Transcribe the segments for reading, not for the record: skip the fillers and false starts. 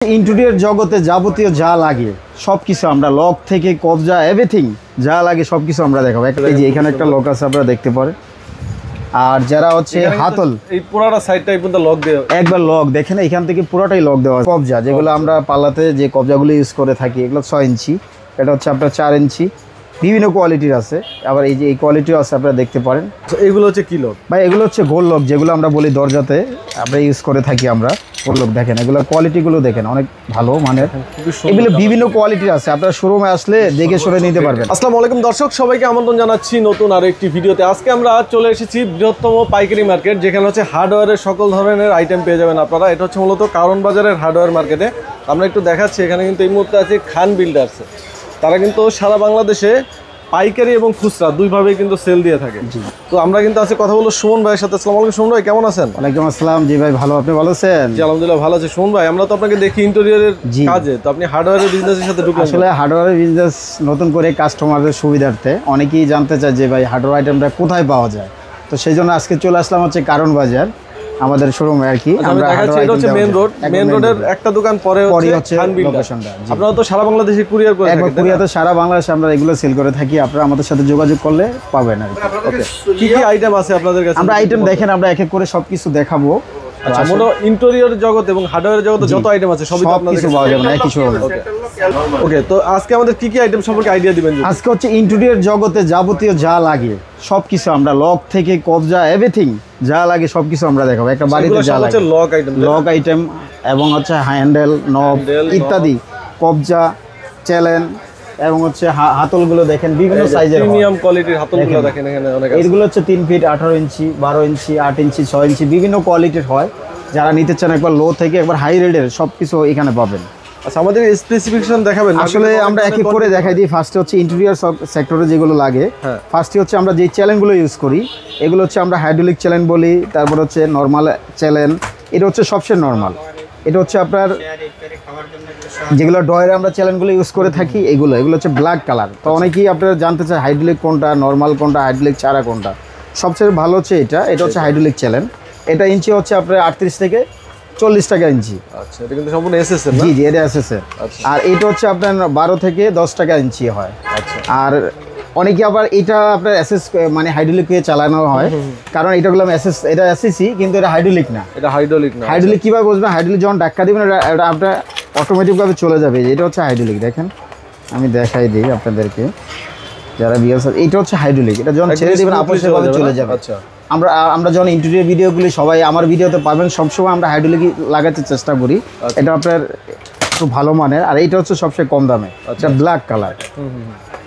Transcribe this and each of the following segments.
Interior জগতে যাবতীয় যা লাগে সবকিছু আমরা লক থেকে কবজা এভরিথিং যা লাগে সবকিছু আমরা দেখাবো। এই যে এখানে একটা লক আছে আপনারা দেখতে পারেন। আর যারা হচ্ছে হাতল এই পুরোটা সাইডটাই কিন্তু লক দেওয়া, একবার লক দেখেন এখান থেকে পুরোটাই লক দেওয়া। কবজা যেগুলো আমরা পাল্লাতে যে কবজাগুলো ইউজ করে থাকি এগুলো 6 ইঞ্চি, এটা হচ্ছে আপনার 4 ইঞ্চি, বিভিন্ন কোয়ালিটির আছে। আবার এই যে এই কোয়ালিটিও আছে আপনারা দেখতে পারেন। এগুলো হচ্ছে কি লক ভাই? এগুলো হচ্ছে গোল লক, যেগুলো আমরা বলি দরজাতে আমরা ইউজ করে থাকি আমরা। গোল লক দেখেন, এগুলো কোয়ালিটিগুলো দেখেন অনেক ভালো মানের। এগুলো বিভিন্ন কোয়ালিটির আছে, আপনারা শোরুমে আসলে দেখে শুনে নিতে পারবেন। আসসালামু আলাইকুম দর্শক, সবাইকে আমন্ত্রণ জানাচ্ছি নতুন আরো একটি ভিডিওতে। আজকে আমরা চলে এসেছি বৃহত্তম পাইকারি মার্কেট, যেখানে হচ্ছে হার্ডওয়্যারের সকল ধরনের আইটেম পেয়ে যাবেন আপনারা। এটা হচ্ছে মূলত কারণ বাজারের হার্ডওয়্যার মার্কেটে। আমরা একটু দেখাচ্ছি, এখানে কিন্তু এই মুহূর্তে আছে খান বিল্ডার্স। তারা কিন্তু সারা বাংলাদেশে পাইকারি এবং খুচরা দুইভাবেই কিন্তু সেল দিয়ে থাকে। তো আমরা কিন্তু আজকে কথা বলবো সুমন ভাইয়ের সাথে। আসসালামু আলাইকুম সুমন ভাই, কেমন আছেন? ওয়ালাইকুম আসসালাম। জি ভাই ভালো, আপনি ভালো আছেন? জি আলহামদুলিল্লাহ ভালো আছি। সুমন ভাই, আমরা তো আপনাকে দেখি ইন্টেরিয়রের কাজে, তো আপনি হার্ডওয়্যারের বিজনেসের সাথে ঢুকলেন। আসলে হার্ডওয়্যারের বিজনেস নতুন করে কাস্টমারদের সুবিধার্থে অনেকেই জানতে চায় যে ভাই হার্ডওয়্যার আইটেমটা কোথায় পাওয়া যায়। তো সেই জন্য আজকে চলে আসলাম হচ্ছে কারণ বাজার আমাদের শোরুমে আর কি। আমরা দেখাচ্ছি এটা হচ্ছে মেইন রোড, মেইন রোডের একটা দোকান পরে হচ্ছে খান বিল্ডার। আপনারা তো সারা বাংলাদেশে কুরিয়ার করে থাকেন। কুরিয়ারে সারা বাংলাদেশে আমরা এগুলো সেল করে থাকি, আপনারা আমাদের সাথে যোগাযোগ করলে পাবেন আর কি। ওকে, কি কি আইটেম আছে আপনাদের কাছে? আমরা আইটেম দেখেন, আমরা এক এক করে সবকিছু দেখাবো। আচ্ছা, মনে ইন্টেরিয়র জগৎ এবং হার্ডওয়্যার জগতে যত আইটেম আছে সবই তো আপনাদের কাছে পাওয়া যাবে না কিছু। ওকে, তো আজকে আমাদের কি কি আইটেম সম্পর্কে আইডিয়া দিবেন? আজকে হচ্ছে ইন্টেরিয়র জগতে যাবতীয় যা লাগে সবকিছু আমরা লক থেকে কবজা এভরিথিং যা লাগে সবকিছু আমরা দেখাবো। একটা বাড়িতে যা লাগে লক আইটেম এবং হচ্ছে হ্যান্ডেল, নব ইত্যাদি, কবজা, চ্যালেন এবং হচ্ছে হাতলগুলো দেখেন বিভিন্ন সাইজের, প্রিমিয়াম কোয়ালিটির হাতলগুলো দেখেন এখানে অনেক আছে। এগুলো হচ্ছে 3 ফিট, 18 ইঞ্চি, 12 ইঞ্চি, 8 ইঞ্চি, 6 ইঞ্চি বিভিন্ন কোয়ালিটির হয়। যারা নিতে চান একবার লো থেকে একবার হাই রেটের সবকিছু এখানে পাবেন। আচ্ছা, আমাদের স্পেসিফিকেশন দেখাবেন? আসলে আমরা এক এক করে দেখাই দিই। ফার্স্টে হচ্ছে ইন্টেরিয়র সেক্টরে যেগুলো লাগে, ফার্স্টে হচ্ছে আমরা যে চ্যালেনগুলো ইউজ করি এগুলো হচ্ছে আমরা হাইড্রোলিক চ্যালেন বলি। তারপর হচ্ছে নর্মাল চ্যালেন, এটা হচ্ছে সবচেয়ে নর্মাল। এটা হচ্ছে আপনার যেগুলো ডয়ারে আমরা চ্যালেনগুলো ইউজ করে থাকি এগুলো হচ্ছে ব্ল্যাক কালার। তো অনেকেই আপনারা জানতে চায় হাইড্রোলিক কোনটা, নর্মাল কোনটা, হাইড্রোলিক ছাড়া কোনটা। সবচেয়ে ভালো হচ্ছে এটা হচ্ছে হাইড্রোলিক চ্যালেন। এটা ইঞ্চি হচ্ছে আপনার 38 থেকে 40 টাকা ইঞ্চি। আচ্ছা, এটা কিন্তু সম্পূর্ণ এসএস এর না? জি জি, এটা এসএস এর। আর এটা হচ্ছে আপনার 12 থেকে 10 টাকা ইঞ্চি হয়। আচ্ছা, আর অনেকে আবার এটা আপনার এসএস মানে হাইড্রোলিক দিয়ে চালানো হয়, কারণ এটা গুলো এসএস, এটা এসএসি কিন্তু এটা হাইড্রোলিক না। এটা হাইড্রোলিক না। হাইড্রোলিক কিভাবে বুঝবেন? হাইড্রোলিক যখন ধাক্কা দিবেন এটা আপনার অটোমেটিক ভাবে চলে যাবে। এটা হচ্ছে হাইড্রোলিক। দেখেন আমি দেখাই দিই আপনাদেরকে যারা ভিউয়ার্স, এটা হচ্ছে হাইড্রোলিক। এটা যখন ছেড়ে দিবেন আপসভাবে চলে যাবে। আচ্ছা, আমরা যখন ইন্টেরিয়র ভিডিওগুলি সবাই আমার ভিডিওতে পাবেন, সবসময় আমরা হাইড্রোলিক লাগাতে চেষ্টা করি। এটা আপনার একটু ভালো মানের। আর এটা হচ্ছে সবচেয়ে কম দামে, এটা ব্ল্যাক কালার।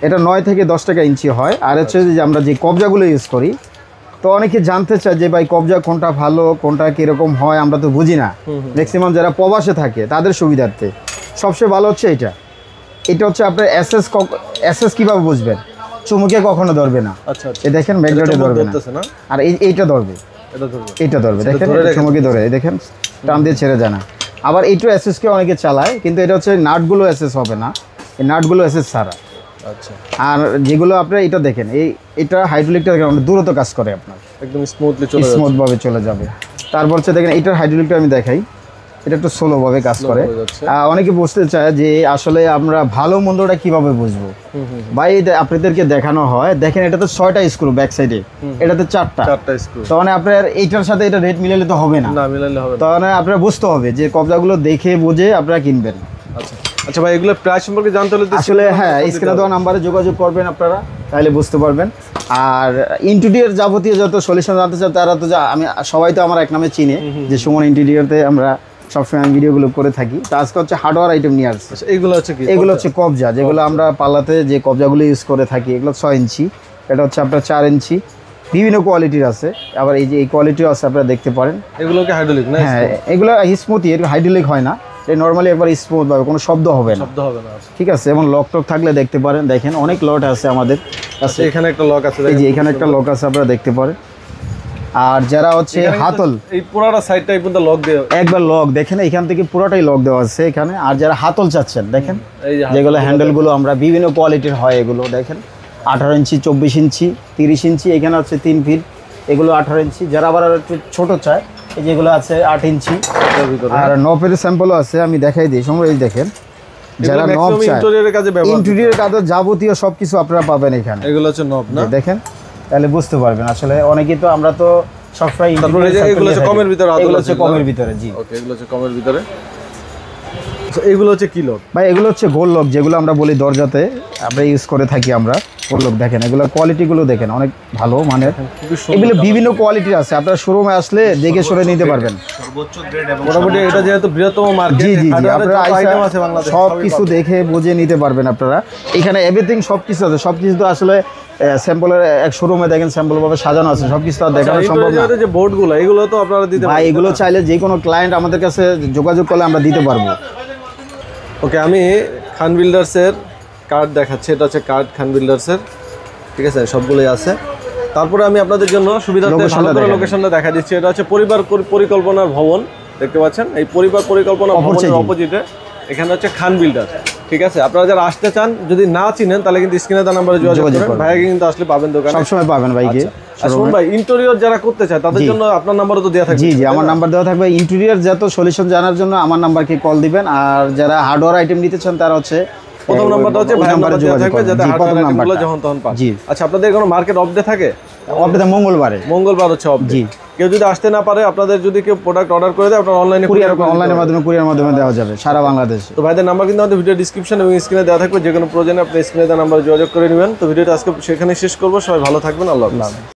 এটা 9 থেকে 10 টাকা ইঞ্চি হয়। আর হচ্ছে যে আমরা যে কবজাগুলো ইউজ করি, তো অনেকে জানতে চায় যে ভাই কবজা কোনটা ভালো, কোনটা কীরকম হয়, আমরা তো বুঝি না। ম্যাক্সিমাম যারা প্রবাসে থাকে তাদের সুবিধার্থে সবচেয়ে ভালো হচ্ছে এটা হচ্ছে আপনার এসএস কীভাবে বুঝবেন? চুমুকে কখনো ধরবে না। আচ্ছা, এই দেখেন ব্যাকগ্রাউন্ডে ধরবে না। আর এইটা ধরবে, এটা ধরবে, দেখেন চুমুকে ধরে দেখেন টান দিয়ে ছেড়ে যায় না। আবার এইটা এসএসকে অনেকে চালায়, কিন্তু এটা হচ্ছে নাটগুলো এসএস হবে না, এই নাটগুলো এসএস ছাড়া। আচ্ছা, আর যেগুলো আপনার এটা দেখেন এটা হাইড্রোলিকটা দ্রুত কাজ করে, আপনার একদম স্মুথলি স্মুথভাবে চলে যাবে। তারপর হচ্ছে দেখেন এটার হাইড্রোলিকটা আমি দেখাই, এটা একটু স্লোভাবে কাজ করে। অনেকে বুঝতে চায় যে আসলে আমরা ভালো মন্দটা কিভাবে বুঝবো। ভাই আপনাদেরকে দেখানো হয়, দেখেন এটাতে 6টা স্ক্রু ব্যাক সাইডে, এটাতে 4টা স্ক্রু। তো মানে আপনার এইটার সাথে এটা রেট মিলালে তো হবে না, তো মানে আপনারা বুঝতে হবে যে কবজাগুলো দেখে বুঝে আপনারা কিনবেন। আচ্ছা আচ্ছা ভাই, এগুলো প্রাইস সম্পর্কে জানতে হলে আসলে হ্যাঁ, স্ক্রিনে দেওয়া নাম্বারে যোগাযোগ করবেন আপনারা, তাহলে বুঝতে পারবেন। আর ইন্টেরিয়র যাবতীয় যত সলিউশন জানতে চান তারা তো সবাই তো আমার এক নামে চিনে যে সুমন ইন্টেরিয়রতে আমরা সবসময় ভিডিওগুলো করে থাকি। তো আজকে হচ্ছে হার্ডওয়্যার আইটেম নিয়ে আসছে। এগুলো হচ্ছে কি? এগুলো হচ্ছে কবজা, যেগুলো আমরা পাল্লাতে যে কবজাগুলো ইউজ করে থাকি এগুলো 6 ইঞ্চি, এটা হচ্ছে আপনার 4 ইঞ্চি, বিভিন্ন কোয়ালিটির আছে। আবার এই যে এই কোয়ালিটিও আছে আপনারা দেখতে পারেন। এগুলো কি হাইড্রোলিক না? হ্যাঁ, এগুলো স্মুথই, এর হাইড্রোলিক হয় না। এই নরমালি একবার স্মুথ ভাবে, কোনো শব্দ হবে না। ঠিক আছে, এবং লক টক থাকলে দেখতে পারেন। দেখেন অনেক লট আছে আমাদের কাছে। এখানে একটা লক আছে, এই যে এখানে একটা লক আছে আপনারা দেখতে পারেন। আর যারা হচ্ছে হাতল, এই পুরোটা সাইডটাই কিন্তু লক দেওয়া, একবার লক দেখেন এখান থেকে পুরোটাই লক দেওয়া আছে এখানে। আর যারা হাতল চাচ্ছেন দেখেন যেগুলো হ্যান্ডেলগুলো আমরা বিভিন্ন কোয়ালিটির হয়, এগুলো দেখেন 18 ইঞ্চি, 24 ইঞ্চি, 30 ইঞ্চি, এখানে হচ্ছে 3 ফিট, এগুলো 18 ইঞ্চি। যারা আবার একটু ছোটো চায় এই যেগুলো আছে 8 ইঞ্চি, এটার ভিতরে আর নবের স্যাম্পলও আছে, আমি দেখাই দিই সময়। এই দেখেন, যারা নব চায় ইন্টেরিয়রের কাজে ব্যবহার, ইন্টেরিয়র কাজে যাবতীয় সবকিছু আপনারা পাবেন এখানে। এগুলো হচ্ছে নব না, দেখেন তাহলে বুঝতে পারবেন। আসলে অনেকেই তো আমরা তো সবসময় তারপরে এই যে এগুলো হচ্ছে কমের ভিতরে, এগুলো হচ্ছে কমের ভিতরে। জি ওকে, এগুলো হচ্ছে কমের ভিতরে। আচ্ছা, এগুলো হচ্ছে কি লক ভাই? এগুলো হচ্ছে গোল লক, যেগুলো আমরা বলি দরজাতে আমরা ইউজ করে থাকি আমরা। গোল লক দেখেন, এগুলো কোয়ালিটিগুলো দেখেন অনেক ভালো মানের। খুবই সুন্দর। এগুলো বিভিন্ন কোয়ালিটির আছে, আপনারা শোরুমে আসলে দেখে শুনে নিতে পারবেন। মোটামুটি এটা যেহেতু বৃহত্তম মার্কেট, জি জি জি, হার্ডওয়্যারের আপনারা যত আইটেম আছে আইসা বাংলাদেশে সব কিছু দেখে বুঝে নিতে পারবেন আপনারা। এখানে এভরিথিং সব কিছু আছে, সব কিছু তো আসলে স্যাম্পলের এক শোরুমে দেখেন স্যাম্পল ভাবে সাজানো আছে, সব কিছু তো আর দেখানো সম্ভব না। ইন্টেরিয়রের যে বোর্ডগুলো, এগুলো তো আপনারা দিতে ভাই এগুলো চাইলে যে কোনো ক্লায়েন্ট আমাদের কাছে যোগাযোগ করলে আমরা দিতে পারবো। ওকে, আমি খান বিল্ডার্সের কার্ড দেখাচ্ছি। এটা হচ্ছে কার্ড খান বিল্ডার্সের, ঠিক আছে, সবগুলোই আছে। তারপরে আমি আপনাদের জন্য সুবিধার্থে ভালো করে লোকেশনটা দেখা দিচ্ছি। এটা হচ্ছে পরিবার পরিকল্পনার ভবন, দেখতে পাচ্ছেন। এই পরিবার পরিকল্পনা ভবনের অপোজিটে এখানে হচ্ছে খান বিল্ডার, ঠিক আছে। আপনারা যারা আসতে চান, যদি না চিনেন তাহলে কিন্তু স্ক্রিনে দেওয়া নাম্বারে যোগাযোগ করবেন। ভাইকে কিন্তু আসলে পাবেন দোকানে, সবসময় পাবেন ভাইকে। শুনুন ভাই, ইন্টেরিয়র যারা করতে চায় তাদের জন্য আপনার নাম্বারও তো দেওয়া থাকবে। জি জি, আমার নাম্বার দেওয়া থাকবে। ইন্টেরিয়র যত সলিউশন জানার জন্য আমার নাম্বারকে কল দিবেন। আর যারা হার্ডওয়্যার আইটেম নিতে চান তারা হচ্ছে প্রথম নাম্বারটা হচ্ছে ভাই নাম্বার দেওয়া থাকবে, যাতে হার্ডওয়্যার প্রথম আইটেমগুলো নাম্বারটা। যখন তখন পান। জি। আচ্ছা, আপনাদের কোনো মার্কেট অফ ডে থাকে? অফডে মঙ্গলবারে। মঙ্গলবার হচ্ছে অফ ডে। জি। কেউ যদি আসতে না পারে, আপনাদের যদি কেউ প্রোডাক্ট অর্ডার করে দেয়, আপনারা অনলাইনে অনলাইনের মাধ্যমে কুরিয়ার মাধ্যমে দেওয়া যাবে সারা বাংলাদেশে। তো ভাইদের নাম্বার কিন্তু আমাদের ভিডিও ডিসক্রিপশন এবং স্ক্রিনে দেওয়া থাকবে। যে কোনো প্রয়োজনে আপনি স্ক্রিনে দেওয়া নাম্বারে যোগাযোগ করে নেবেন। তো ভিডিওটা আজকে সেখানে শেষ করবো। সবাই ভালো থাকবেন, আল্লাহ হাফেজ।